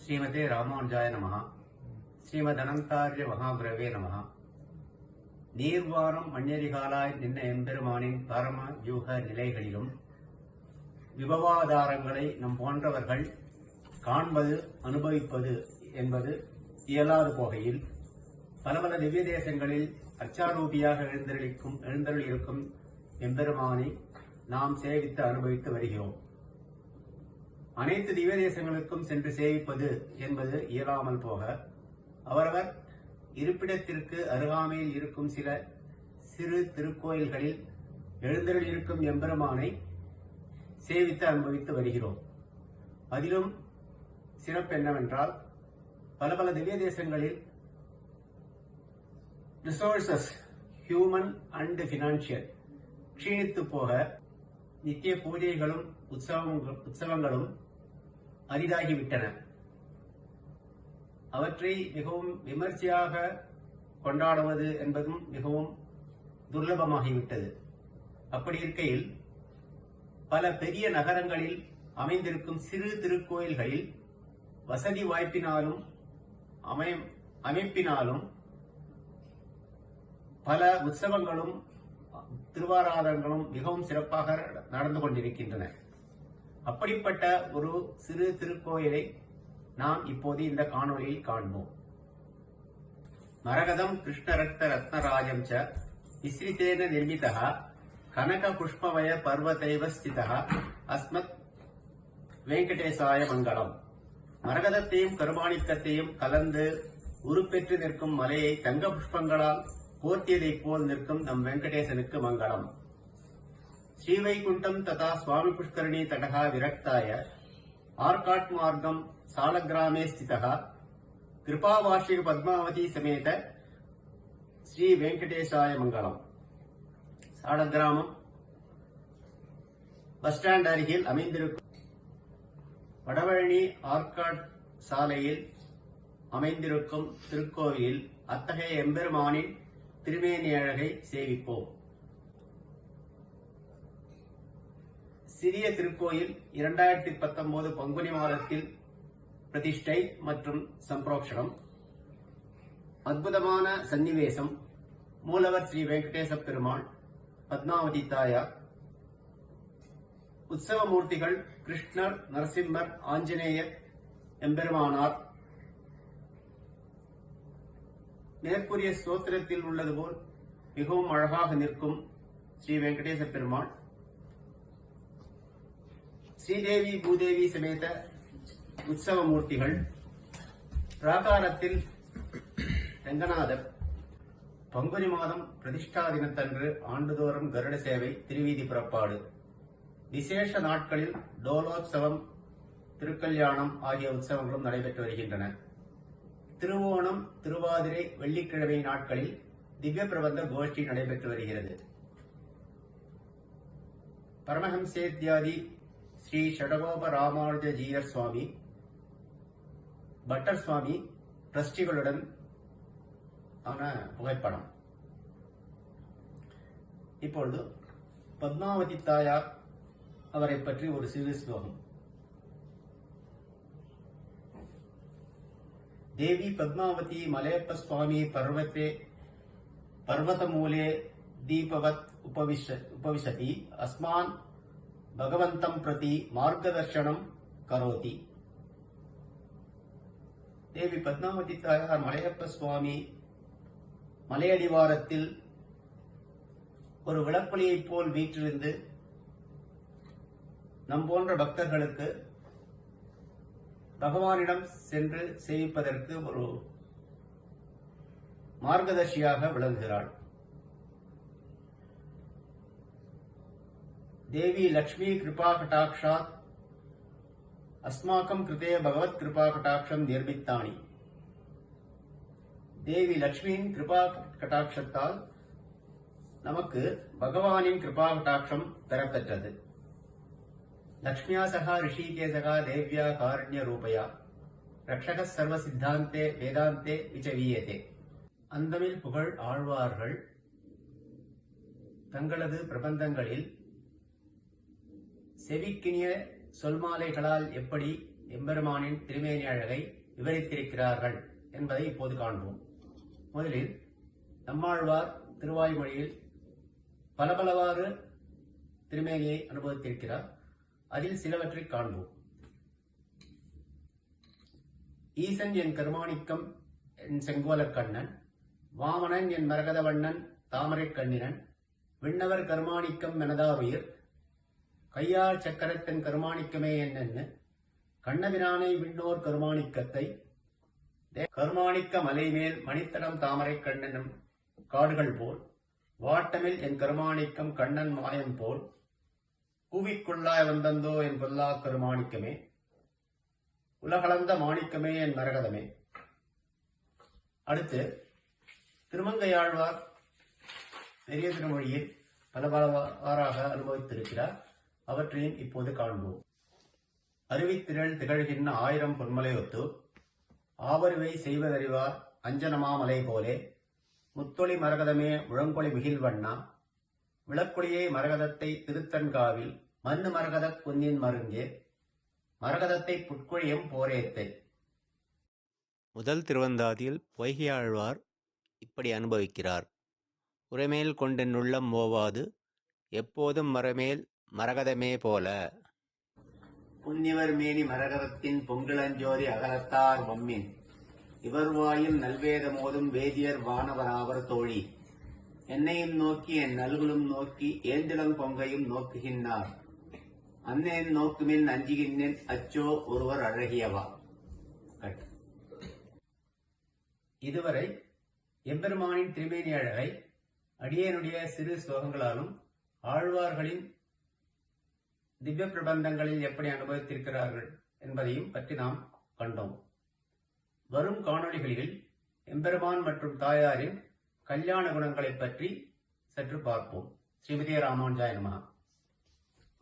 ஸ்ரீமதே ராமானுஜாய நமஹ. ஸ்ரீமதனந்தாரிய மகாகுரவே நமஹ. நீர்வாரம் மண்ணெறிகாலாய் நின்ன எம்பெருமானின் பரம வியூக நிலைகளிலும் விபவாதாரங்களை நம் போன்றவர்கள் காண்பது அனுபவிப்பது என்பது இயலாது போகையில் பல பல திவ்ய தேசங்களில் அச்சாரூபியாக எழுந்தருளியிருக்கும் எம்பெருமானை நாம் சேவித்து அனுபவித்து வருகிறோம். அனைத்து திவ்ய தேசங்களுக்கும் சென்று சேவிப்பது என்பது இயலாமல் போக அவரவர் இருப்பிடத்திற்கு அருகாமையில் இருக்கும் சில சிறு திருக்கோயில்களில் எழுந்தருளியிருக்கும் எம்பெருமானை சேவித்து அனுபவித்து வருகிறோம். அதிலும் சிறப்பு என்னவென்றால் பல பல திவ்ய தேசங்களில் ரிசோர்சஸ் ஹியூமன் அண்ட் பினான்சியல் க்ஷீணித்து போக நித்திய பூஜைகளும் உற்சவங்களும் அரிதாகிவிட்டன. அவற்றை மிகவும் விமர்சையாக கொண்டாடுவது என்பதும் மிகவும் துர்லபமாகிவிட்டது. அப்படி இருக்கையில் பல பெரிய நகரங்களில் அமைந்திருக்கும் சிறு திருக்கோயில்களில் வசதி வாய்ப்பினாலும் அமைப்பினாலும் பல உற்சவங்களும் திருவாராதனங்களும் மிகவும் சிறப்பாக நடந்து கொண்டிருக்கின்றன. அப்படிப்பட்ட ஒரு சிறு திருக்கோயிலை நாம் இப்போது இந்த காணொளியில் காண்போம். மரகதம் கிருஷ்ணரக்த ரத்னராஜம் ச விஸ்ரிதேன நிர்மிதः கனக புஷ்பவய பர்வதைவ ஸ்திதः அஸ்மத் வெங்கடேசாய மங்களம். மரகதத்தையும் கருமாணிக்கத்தையும் கலந்து உருப்பெற்று நிற்கும் மலையை தங்க புஷ்பங்களால் போர்த்தியதைப் போல் நிற்கும் நம் வெங்கடேசனுக்கு மங்களம். ஸ்ரீவைகுண்டம் ததா சுவாமி புஷ்கரணி தடகா விரக்தாய ஆர்காட் மார்க்கம் சாலகிராமே ஸ்திதः கிருபாவார்ஷிக பத்மாவதி சமேத ஸ்ரீ வெங்கடேசாய மங்களம். சாலக்கிராமம் பஸ் ஸ்டாண்ட் அருகில் அமைந்திருக்கும் வடபழனி ஆர்காட் சாலையில் அமைந்திருக்கும் திருக்கோவிலில் அத்தகைய எம்பெருமானின் திருமேனி அழகை சேவிப்போம். சிறிய திருக்கோயில் 2019 பங்குனி மாதத்தில் பிரதிஷ்டை மற்றும் சம்பிரோக்ஷணம். அற்புதமான சன்னிவேசம். மூலவர் ஸ்ரீ வெங்கடேச பெருமாள், பத்மாவதி தாயார், உற்சவ மூர்த்திகள் கிருஷ்ணர், நரசிம்மர், ஆஞ்சநேயர், எம்பெருமானார். மேற்கூறிய ஸ்தோத்திரத்தில் உள்ளது போல் மிகவும் அழகாக நிற்கும் ஸ்ரீ வெங்கடேச பெருமாள். ஸ்ரீதேவி பூதேவி சமேத உற்சவ மூர்த்திகள். பிராகாரத்தில் ரங்கநாதர். பங்குனி மாதம் பிரதிஷ்டா தினத்தன்று ஆண்டுதோறும் கருட சேவை, திருவீதி புறப்பாடு. விசேஷ நாட்களில் டோலோத்சவம், திருக்கல்யாணம் ஆகிய உற்சவங்களும் நடைபெற்று வருகின்றன. திருவோணம், திருவாதிரை, வெள்ளிக்கிழமை நாட்களில் திவ்ய பிரபந்த கோஷ்டி நடைபெற்று வருகிறது. பரமஹம்சேத்யாதி ஸ்ரீ ஷடகோப ராமானுஜ ஜீயர் சுவாமி, பட்டர் சுவாமி டிரஸ்டிகளுடன் ஆன புகைப்படம். இப்பொழுது பத்மாவதி தாயார் அவரை பற்றி ஒரு சிறு ஸ்லோகம். தேவி பத்மாவதி மலையப்ப சுவாமி பர்வதமூலே தீபவத் உபவிசதி அஸ்மான் பகவந்தம் பிரதி மார்கதர்ஷனம் கரோதி. தேவி பத்மாவதி தாயார் மலையப்ப சுவாமி மலையடிவாரத்தில் ஒரு விளப்பொலியைப் போல் வீற்றிருந்து நம் போன்ற பக்தர்களுக்கு பகவானிடம் சென்று சேவிப்பதற்கு ஒரு மார்கதர்ஷியாக விளங்குகிறாள். தேவி லக்ஷ்மி கிருபா கடாட்சாத் அஸ்மாக்கம் கிருதே பகவத் கிருபா கடாட்சம் நிர்மித்தானி. தேவி லக்ஷ்மியின் கிருபா கடாட்சத்தால் நமக்கு பகவானின் கிருபா கடாட்சம் பெறப்பெற்றது. லக்ஷ்மியா சகா ரிஷிகேசகா தேவ்யா காருண்ய ரூபயா ரக்ஷக சர்வ சித்தாந்தே வேதாந்தே விச்சவீயதே. அந்தமில் புகழ் ஆழ்வார்கள் தங்களது பிரபந்தங்களில் செவிக்கினிய சொல்மாலைகளால் எப்படி எம்பெருமானின் திருமேனி அழகை விவரித்திருக்கிறார்கள் என்பதை இப்போது காண்போம். முதலில் நம்மாழ்வார் திருவாய்மொழியில் பலவாறு திருமேனியை அனுபவித்திருக்கிறார். அதில் சிலவற்றை காண்போம். ஈசன் என் கருமாணிக்கம் என் செங்கோலக் கண்ணன், வாமனன் என் மரகதவண்ணன் தாமரைக் கண்ணினன், விண்ணவர் கருமாணிக்கம் மெனதாருயிர், கையால் சக்கரத்தின் கருமாணிக்கமே என்னென்னு, கண்ணபிரானை விண்ணோர் கருமாணிக்கத்தை, கருமாணிக்க மலைமேல் மணித்தடம் தாமரைக் கண்ணனும் காடுகள் போல், வாட்டமில் என் கருமாணிக்கம் கண்ணன் மாயம் போல், கூவிக்குள்ளாய் வந்தந்தோ என் கொல்லா கருமாணிக்கமே, உலகளந்த மாணிக்கமே என் மரகதமே. அடுத்து திருமங்கையாழ்வார் பெரிய திருமொழியில் பலவாறாக அனுபவித்திருக்கிறார். அவற்றையும் இப்போது காண்போம். அருவித்திரள் திகழ்கின்ற 1000 பொன்மலை ஒத்து, ஆவருவை செய்வதறிவார் அஞ்சனமா மலை போலே, முத்தொளி மரகதமே முழங்கொளி மிகில்வண்ணா, விளக்கொளியை மரகதத்தை திருத்தன்காவில், மண்ணு மரகதக் குன்னின் மருங்கே, மரகதத்தை புட்கொழியும் போரேத்தை. முதல் திருவந்தாதியில் பொய்கையாழ்வார் இப்படி அனுபவிக்கிறார். உரைமேல் கொண்டென் உள்ளம் ஓவாது, எப்போதும் மரமேல் மரகதமே போல. புன்னிவர் மேனி மரகதத்தின் பொங்கிளஞ்சோதி அகலத்தார் வம்மின், இவர் வாயில் நல்வேத மோதும் வேதியர் வானவராவர் தோழி, என்னையும் நோக்கி என் நல்குலும் நோக்கி ஏந்திளம் பொங்கையும் நோக்குகின்றார், அன்னேன் நோக்குமின் அஞ்சுகின்றேன் அச்சோ ஒருவர் அழகியவா. இதுவரை எம்பெருமானின் திருமேனி அழகை அடியேனுடைய சிறு ஸ்லோகங்களாலும் ஆழ்வார்களின் திவ்ய பிரபந்தங்களில் எப்படி அனுபவித்திருக்கிறார்கள் என்பதையும் பற்றி நாம் கண்டோம். வரும் காணொளிகளில் எம்பெருமான் மற்றும் தாயாரின் கல்யாண குணங்களைப் பற்றி சற்று பார்ப்போம். ஸ்ரீமதே ராமானுஜாய நமஹ.